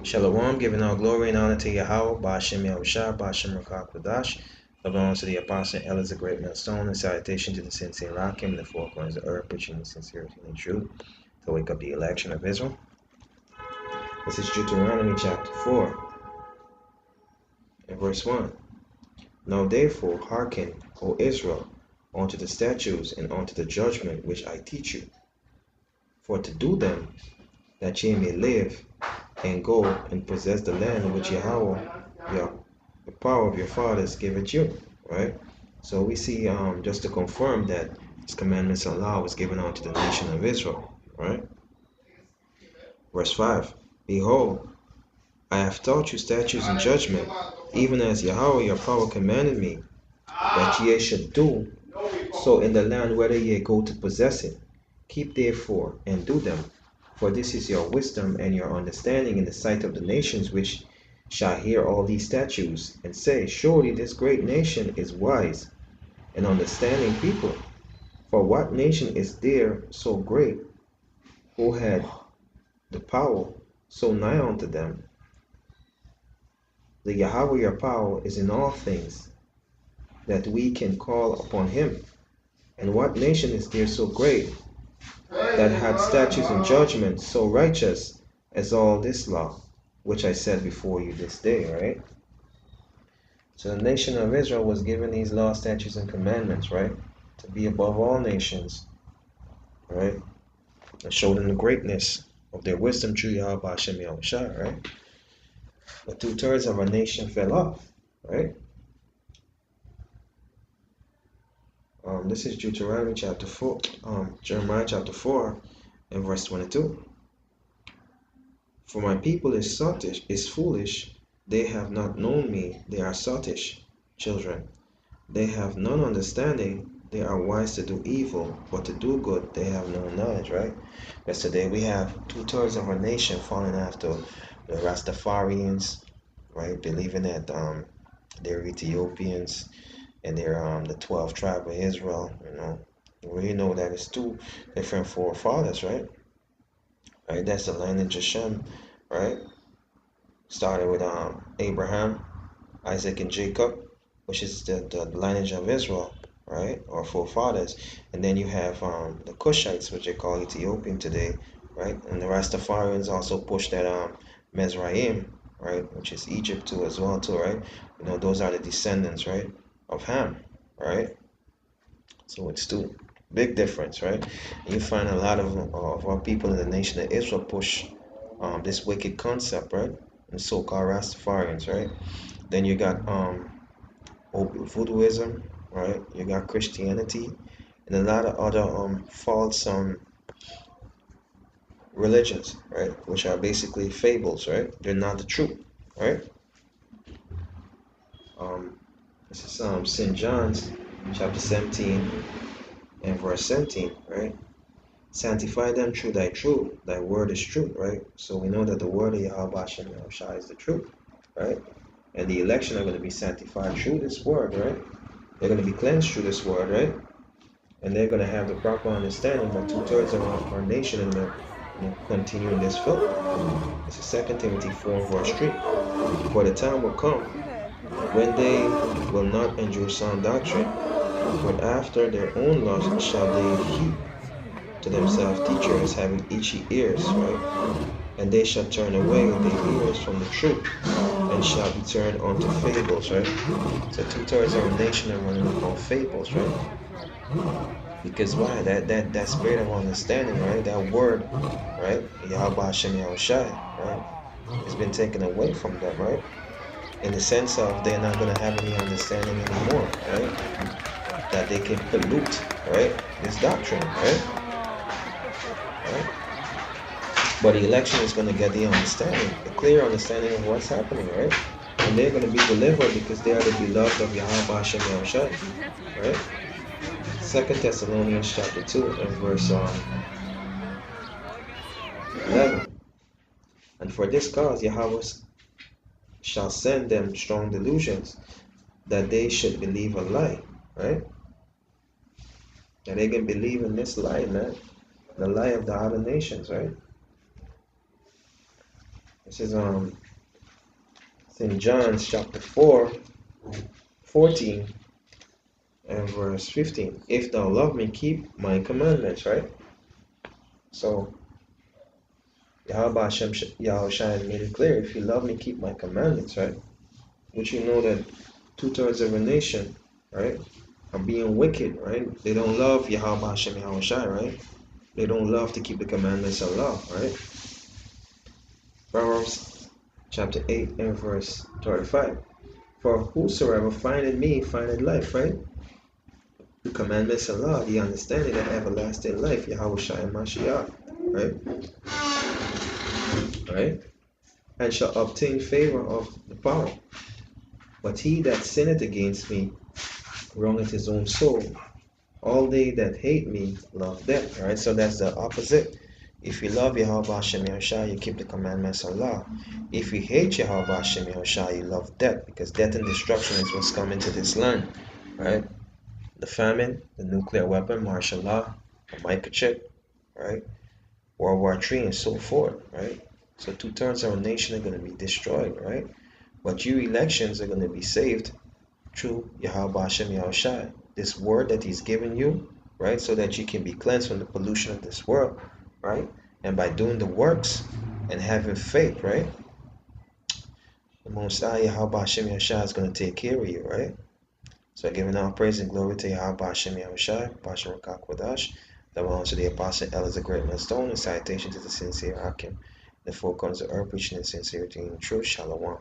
Shalom, giving all glory and honor to Yahweh, Ba'ashem Yahushua, Ba'ashem Rakah Kodash. Belongs to the apostle and elders of great millstone, and salutation to the sincere Rakim in the four corners of the earth, preaching the sincerity and the truth to wake up the election of Israel. This is Deuteronomy chapter 4 and verse 1. Now therefore hearken, O Israel, unto the statutes and unto the judgment which I teach you, for to do them, that ye may live, and go and possess the land which Yahweh, the power of your fathers, giveth you. Right? So we see, just to confirm that His commandments and law was given unto the nation of Israel. Right? Verse 5. Behold, I have taught you statutes and judgment, even as Yahweh your power commanded me, that ye should do so in the land whither ye go to possess it. Keep therefore and do them, for this is your wisdom and your understanding in the sight of the nations which shall hear all these statutes, and say, surely this great nation is wise and understanding people. For what nation is there so great, who had the power so nigh unto them? The Yahweh your power is in all things, that we can call upon him. And what nation is there so great, that had statutes and judgments so righteous as all this law, which I said before you this day, right? So the nation of Israel was given these laws, statutes, and commandments, right? To be above all nations, right? And show them the greatness of their wisdom through Yahweh Hashem Yahushua, right? But 2/3 of our nation fell off, right? This is Deuteronomy chapter 4, Jeremiah chapter 4 and verse 22. For my people is sottish, is foolish, they have not known me, they are sottish children. They have none understanding, they are wise to do evil, but to do good they have no knowledge, right? Yesterday we have 2/3 of our nation falling after the Rastafarians, right? Believing that they're Ethiopians and they're the 12 tribe of Israel, you know. We know that it's two different forefathers, right? Right, that's the lineage of Shem, right? Started with Abraham, Isaac, and Jacob, which is the lineage of Israel, right? Or forefathers. And then you have the Cushites, which they call Ethiopian today, right? And the Rastafarians also push that Mizraim, right? Which is Egypt too, as well too, right? You know, those are the descendants, right, of Ham, right? So it's two. Big difference, right? And you find a lot of our people in the nation of Israel push this wicked concept, right? And so-called Rastafarians, right? Then you got voodooism, right? You got Christianity, and a lot of other false religions, right? Which are basically fables, right? They're not the truth, right? This is St. John's chapter 17 and verse 17, right? Sanctify them through thy truth. Thy word is truth, right? So we know that the word of Yahweh Hashem Yahushua is the truth, right? And the election are going to be sanctified through this word, right? They're going to be cleansed through this word, right? And they're going to have the proper understanding. But 2/3 of our nation in the continuing this filth. This is 2 Timothy 4 verse 3. For the time will come when they will not endure sound doctrine, but after their own lust shall they heap to themselves teachers having itchy ears, right? And they shall turn away their ears from the truth, and shall be turned unto fables, right? So 2/3 of our nation are running on fables, right? Because why? That spirit of understanding, right? That word, right? Yahweh Hashem Yahushai, right? It's been taken away from them, right? In the sense of they're not going to have any understanding anymore, right? That they can pollute, right? This doctrine, right? But the election is going to get the understanding, the clear understanding of what's happening, right? And they're going to be delivered because they are the beloved of Yahweh Hashem Yahushai, right? 2 Thessalonians chapter 2 and verse 11. And for this cause Yahweh shall send them strong delusions, that they should believe a lie, right? And they can believe in this lie, man. The lie of the other nations, right? This is St. John's chapter 4, 14 and verse 15. If thou love me, keep my commandments, right? So Yahweh Hashem Yahushua made it clear, if you love me, keep my commandments, right? Which you know that 2/3 of a nation, right, are being wicked, right? They don't love Yahweh Hashem Yahushua, right? They don't love to keep the commandments of Allah, right? Proverbs chapter 8 and verse 35. For whosoever findeth me findeth life, right? The commandments of Allah, the understanding of everlasting life, Yahweh Shai Mashiach, right? Right? And shall obtain favor of the power. But he that sinneth against me wrongeth his own soul. All they that hate me love death, right? So that's the opposite. If you love Yahweh Hashem Yahushua, you keep the commandments of Allah. If you hate Yahweh Hashem Yahushua, you love death, because death and destruction is what's coming to this land, right? The famine, the nuclear weapon, martial law, the microchip, right? World War III and so forth, right? So 2/3 of our nation are going to be destroyed, right? But your elections are going to be saved through Yahweh Hashem Yahushua, this word that He's given you, right? So that you can be cleansed from the pollution of this world, right? And by doing the works and having faith, right? The Most High Yahweh Hashem Yahushua is going to take care of you, right? So giving all praise and glory to Yahweh Hashem Yahushua, Bashem Rakakwadash, that belongs to the Apostle Elders of Great Millstone, and citation to the sincere Hakim, the four corners of earth, preaching in sincerity and truth. Shalom.